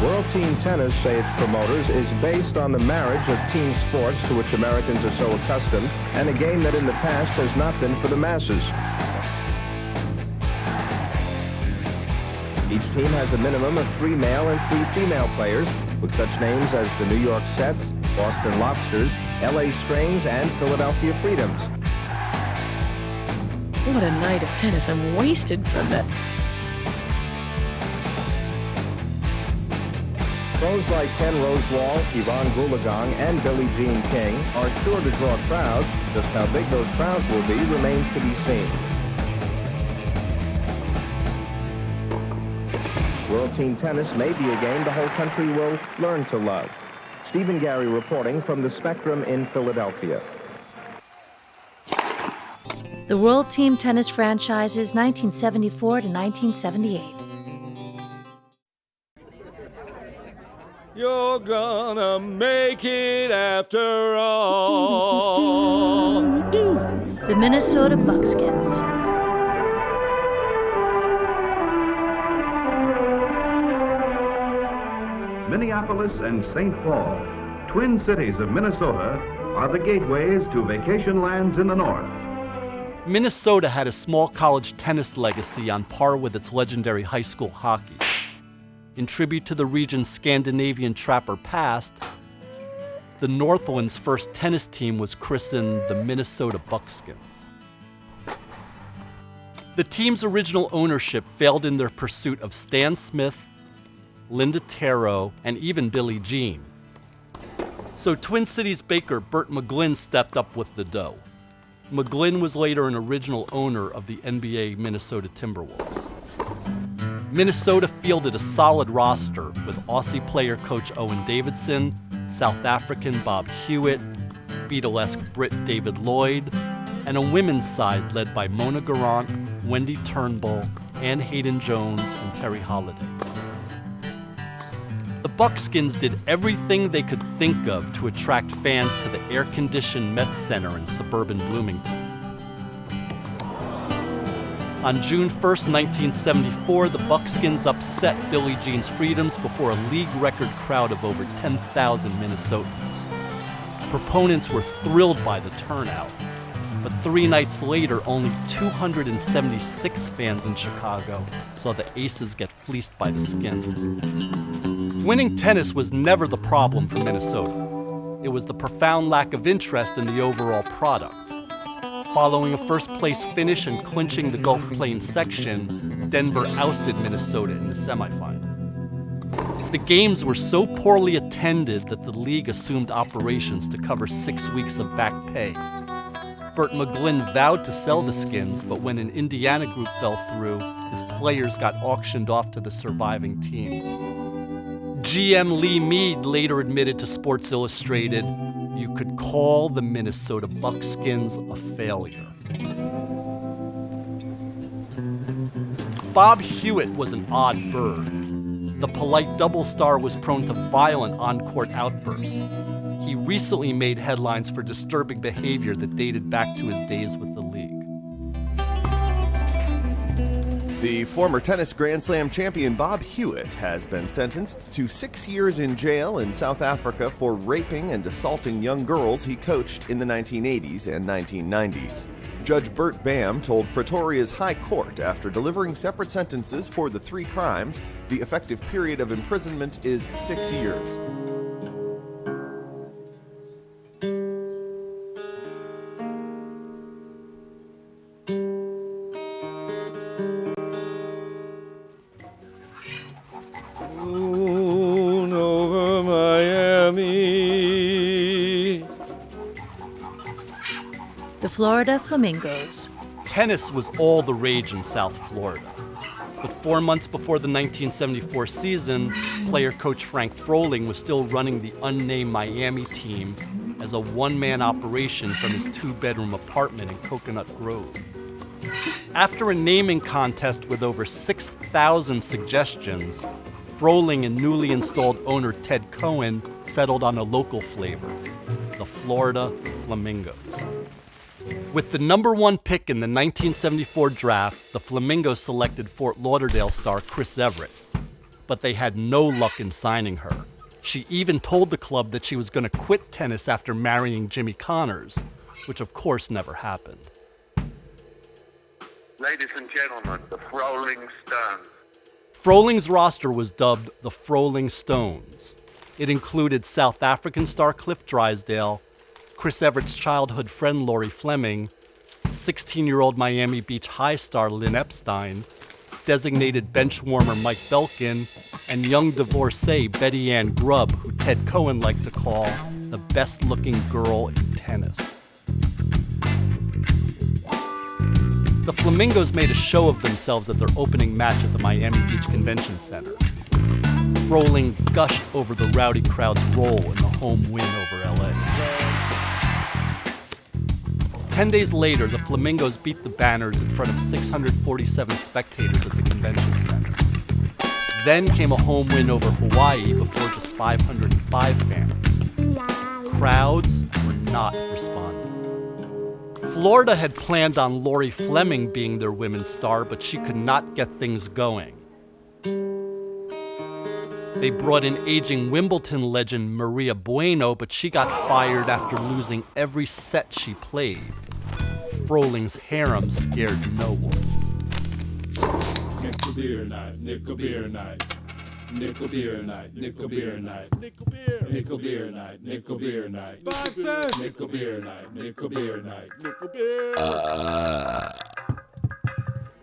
World Team Tennis, say its promoters, is based on the marriage of team sports to which Americans are so accustomed, and a game that in the past has not been for the masses. Each team has a minimum of 3 male and 3 female players, with such names as the New York Sets, Boston Lobsters, LA Strings, and Philadelphia Freedoms. What a night of tennis. I'm wasted from that. Pros like Ken Rosewall, Yvonne Goolagong, and Billie Jean King are sure to draw crowds. Just how big those crowds will be remains to be seen. World Team Tennis may be a game the whole country will learn to love. Stephen Gary reporting from the Spectrum in Philadelphia. The World Team Tennis franchises 1974 to 1978. You're gonna make it after all. The Minnesota Buckskins. Minneapolis and St. Paul, twin cities of Minnesota, are the gateways to vacation lands in the north. Minnesota had a small college tennis legacy on par with its legendary high school hockey. In tribute to the region's Scandinavian trapper past, the Northland's first tennis team was christened the Minnesota Buckskins. The team's original ownership failed in their pursuit of Stan Smith, Linda Taro, and even Billie Jean. So Twin Cities baker Bert McGlynn stepped up with the dough. McGlynn was later an original owner of the NBA Minnesota Timberwolves. Minnesota fielded a solid roster with Aussie player coach Owen Davidson, South African Bob Hewitt, Beatlesque Brit David Lloyd, and a women's side led by Mona Garant, Wendy Turnbull, Ann Hayden-Jones, and Terry Holliday. The Buckskins did everything they could think of to attract fans to the air-conditioned Met Center in suburban Bloomington. On June 1st, 1974, the Buckskins upset Billie Jean's Freedoms before a league record crowd of over 10,000 Minnesotans. Proponents were thrilled by the turnout, but 3 nights later, only 276 fans in Chicago saw the Aces get fleeced by the Skins. Winning tennis was never the problem for Minnesota. It was the profound lack of interest in the overall product. Following a first-place finish and clinching the Gulf Plains section, Denver ousted Minnesota in the semifinal. The games were so poorly attended that the league assumed operations to cover 6 weeks of back pay. Bert McGlynn vowed to sell the Skins, but when an Indiana group fell through, his players got auctioned off to the surviving teams. GM Lee Mead later admitted to Sports Illustrated, "You could call the Minnesota Buckskins a failure." Bob Hewitt was an odd bird. The polite double star was prone to violent on-court outbursts. He recently made headlines for disturbing behavior that dated back to his days with the league. The former tennis Grand Slam champion Bob Hewitt has been sentenced to 6 years in jail in South Africa for raping and assaulting young girls he coached in the 1980s and 1990s. Judge Bert Bam told Pretoria's High Court after delivering separate sentences for the 3 crimes, the effective period of imprisonment is 6 years. Over Miami. The Florida Flamingos. Tennis was all the rage in South Florida. But 4 months before the 1974 season, player-coach Frank Froling was still running the unnamed Miami team as a one-man operation from his 2-bedroom apartment in Coconut Grove. After a naming contest with over 6,000 suggestions, Froling and newly installed owner Ted Cohen settled on a local flavor, the Florida Flamingos. With the number 1 pick in the 1974 draft, the Flamingos selected Fort Lauderdale star Chris Everett. but they had no luck in signing her. She even told the club that she was going to quit tennis after marrying Jimmy Connors, which of course never happened. Ladies and gentlemen, the Froling Stones. Froling's roster was dubbed the Froling Stones. It included South African star Cliff Drysdale, Chris Everett's childhood friend Laurie Fleming, 16-year-old Miami Beach High star Lynn Epstein, designated bench warmer Mike Belkin, and young divorcee Betty Ann Grubb, who Ted Cohen liked to call the best-looking girl in tennis. The Flamingos made a show of themselves at their opening match at the Miami Beach Convention Center. Froling gushed over the rowdy crowd's role in the home win over LA. 10 days later, the Flamingos beat the Banners in front of 647 spectators at the convention center. Then came a home win over Hawaii before just 505 fans. Crowds were not responding. Florida had planned on Laurie Fleming being their women's star, but she could not get things going. They brought in aging Wimbledon legend Maria Bueno, but she got fired after losing every set she played. Froling's harem scared no one. Nickel beer night, nickel beer night. Nickel beer night, nickel beer night. Nickel beer, nickel beer night, nickel beer night. Nickel beer night, nickel beer night, nickel beer.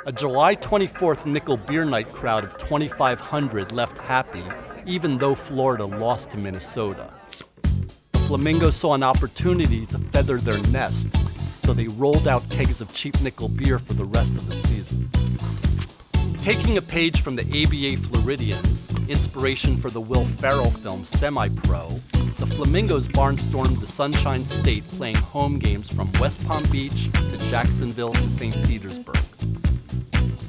A July 24th Nickel Beer Night crowd of 2,500 left happy, even though Florida lost to Minnesota. The Flamingos saw an opportunity to feather their nest, so they rolled out kegs of cheap nickel beer for the rest of the season. Taking a page from the ABA Floridians, inspiration for the Will Ferrell film Semi-Pro, the Flamingos barnstormed the Sunshine State, playing home games from West Palm Beach to Jacksonville to St. Petersburg.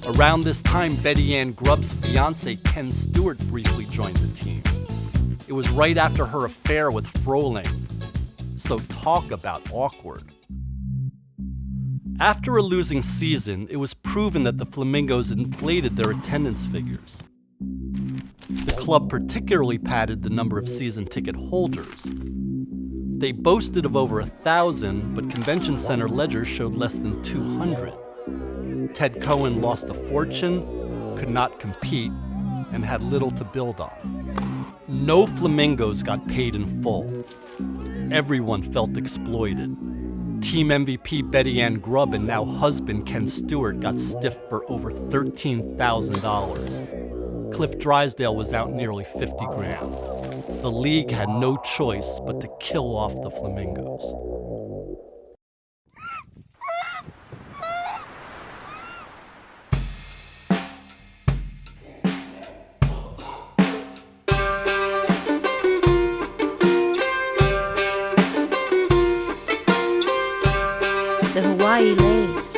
Around this time, Betty Ann Grubb's fiancé Ken Stewart briefly joined the team. It was right after her affair with Froling, so talk about awkward. After a losing season, it was proven that the Flamingos inflated their attendance figures. The club particularly padded the number of season ticket holders. They boasted of over 1,000, but convention center ledgers showed less than 200. Ted Cohen lost a fortune, could not compete, and had little to build on. No Flamingos got paid in full. Everyone felt exploited. Team MVP Betty Ann Grubb and now husband Ken Stewart got stiffed for over $13,000. Cliff Drysdale was out nearly $50,000. The league had no choice but to kill off the Flamingos. The Hawaii Lays.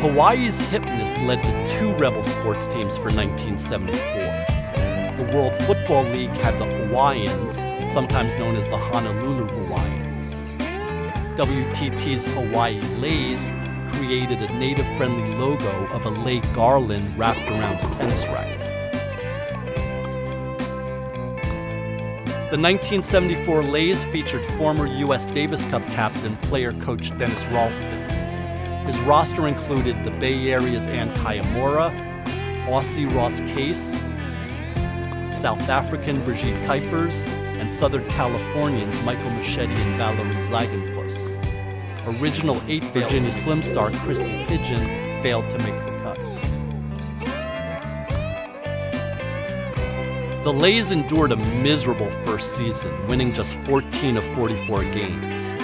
Hawaii's hipness led to 2 rebel sports teams for 1974. The World Football League had the Hawaiians, sometimes known as the Honolulu Hawaiians. WTT's Hawaii Lays created a native-friendly logo of a lei garland wrapped around a tennis racket. The 1974 Lays featured former U.S. Davis Cup captain, player-coach Dennis Ralston. His roster included the Bay Area's Ann Kayamura, Aussie Ross Case, South African Brigitte Kuipers, and Southern Californians Michael Machete and Valerie Zeigenfuss. Original 8 Virginia Slim star Christy Pigeon failed to make the cut. The Lays endured a miserable first season, winning just 14 of 44 games.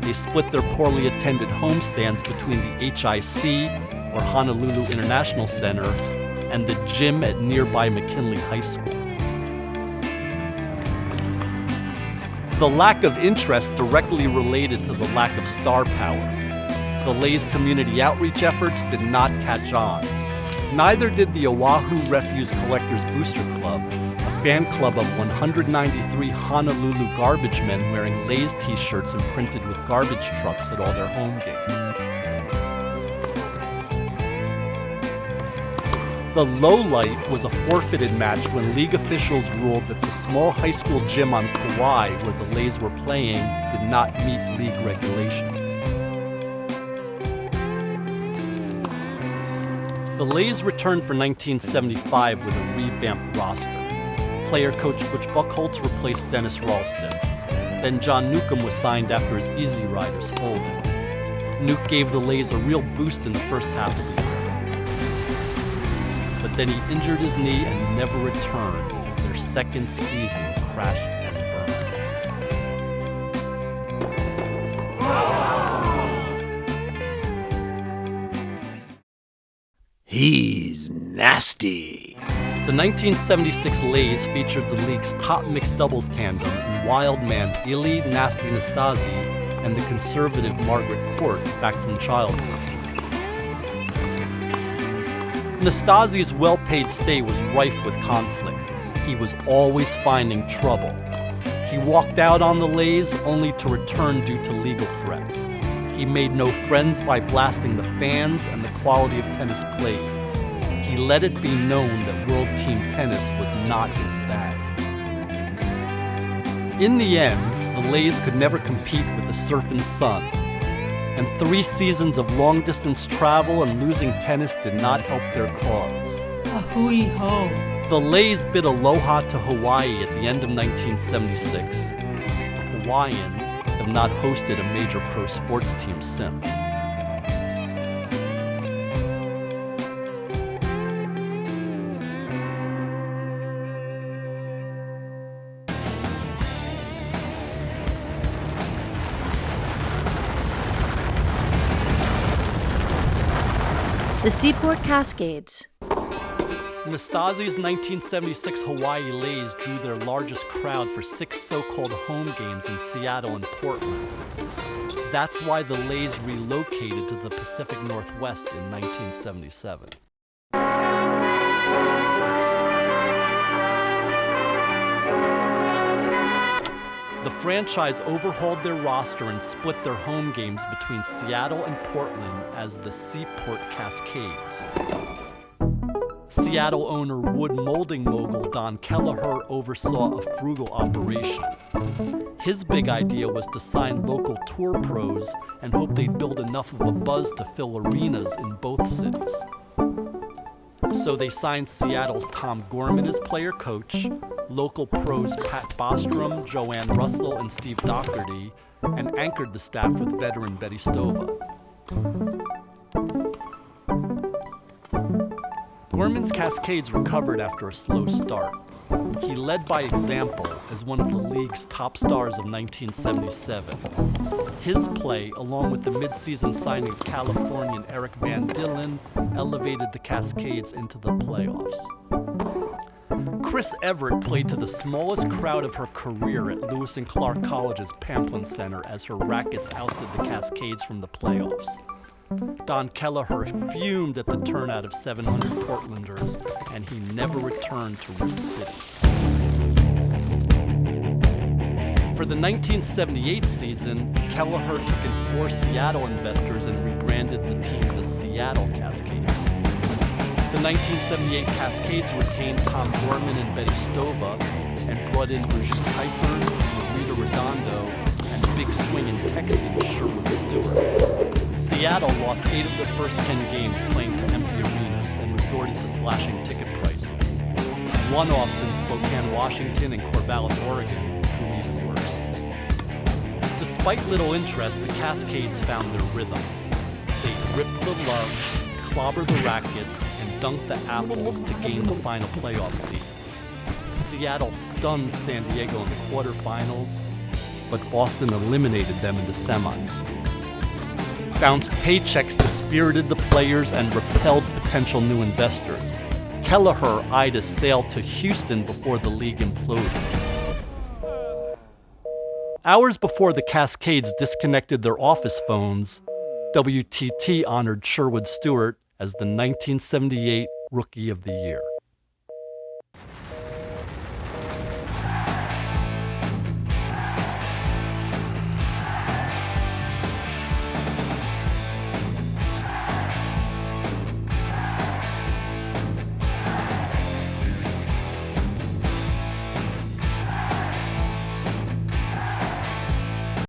They split their poorly attended homestands between the HIC, or Honolulu International Center, and the gym at nearby McKinley High School. The lack of interest directly related to the lack of star power. The Lays community outreach efforts did not catch on. Neither did the Oahu Refuse Collectors Booster Club, a fan club of 193 Honolulu garbage men wearing Lays t-shirts imprinted with garbage trucks at all their home games. The low light was a forfeited match when league officials ruled that the small high school gym on Kauai where the Lays were playing did not meet league regulations. The Lays returned for 1975 with a revamped roster. Player coach Butch Buchholz replaced Dennis Ralston. Then John Newcomb was signed after his Easy Riders folded. Nuke gave the Lays a real boost in the first half of the year. But then he injured his knee and never returned as their second season crashed and burned. He's nasty. The 1976 Lays featured the league's top mixed doubles tandem in wild man Ili Nasty Nastasi and the conservative Margaret Court back from childhood. Nastasi's well-paid stay was rife with conflict. He was always finding trouble. He walked out on the Lays only to return due to legal threats. He made no friends by blasting the fans and the quality of tennis played. He let it be known that World Team Tennis was not his bag. In the end, the Lays could never compete with the Surfin' Sun, and 3 seasons of long-distance travel and losing tennis did not help their cause. Ahui-ho. The Lays bid aloha to Hawaii at the end of 1976. The Hawaiians have not hosted a major pro sports team since. The Seaport Cascades. Nastasi's 1976 Hawaii Lays drew their largest crowd for 6 so-called home games in Seattle and Portland. That's why the Lays relocated to the Pacific Northwest in 1977. The franchise overhauled their roster and split their home games between Seattle and Portland as the Seaport Cascades. Seattle owner wood molding mogul Don Kelleher oversaw a frugal operation. His big idea was to sign local tour pros and hope they'd build enough of a buzz to fill arenas in both cities. So they signed Seattle's Tom Gorman as player-coach, local pros Pat Bostrom, Joanne Russell, and Steve Doherty, and anchored the staff with veteran Betty Stova. Gorman's Cascades recovered after a slow start. He led by example as one of the league's top stars of 1977. His play, along with the mid-season signing of Californian Eric Van Dillen, elevated the Cascades into the playoffs. Chris Everett played to the smallest crowd of her career at Lewis and Clark College's Pamplin Center as her rackets ousted the Cascades from the playoffs. Don Kelleher fumed at the turnout of 700 Portlanders, and he never returned to Rip City. For the 1978 season, Kelleher took in 4 Seattle investors and rebranded the team the Seattle Cascades. The 1978 Cascades retained Tom Gorman and Betty Stova and brought in Brigitte Kuipers, Rita Redondo, and big swinging Texan Sherwood Stewart. Seattle lost 8 of their first 10 games playing to empty arenas and resorted to slashing ticket prices. One-offs in Spokane, Washington and Corvallis, Oregon drew even worse. Despite little interest, the Cascades found their rhythm. They ripped the lugs, clobbered the rackets, and dunked the apples to gain the final playoff seed. Seattle stunned San Diego in the quarterfinals, but Boston eliminated them in the semis. Bounced paychecks dispirited the players and repelled potential new investors. Kelleher eyed a sail to Houston before the league imploded. Hours before the Cascades disconnected their office phones, WTT honored Sherwood Stewart as the 1978 Rookie of the Year.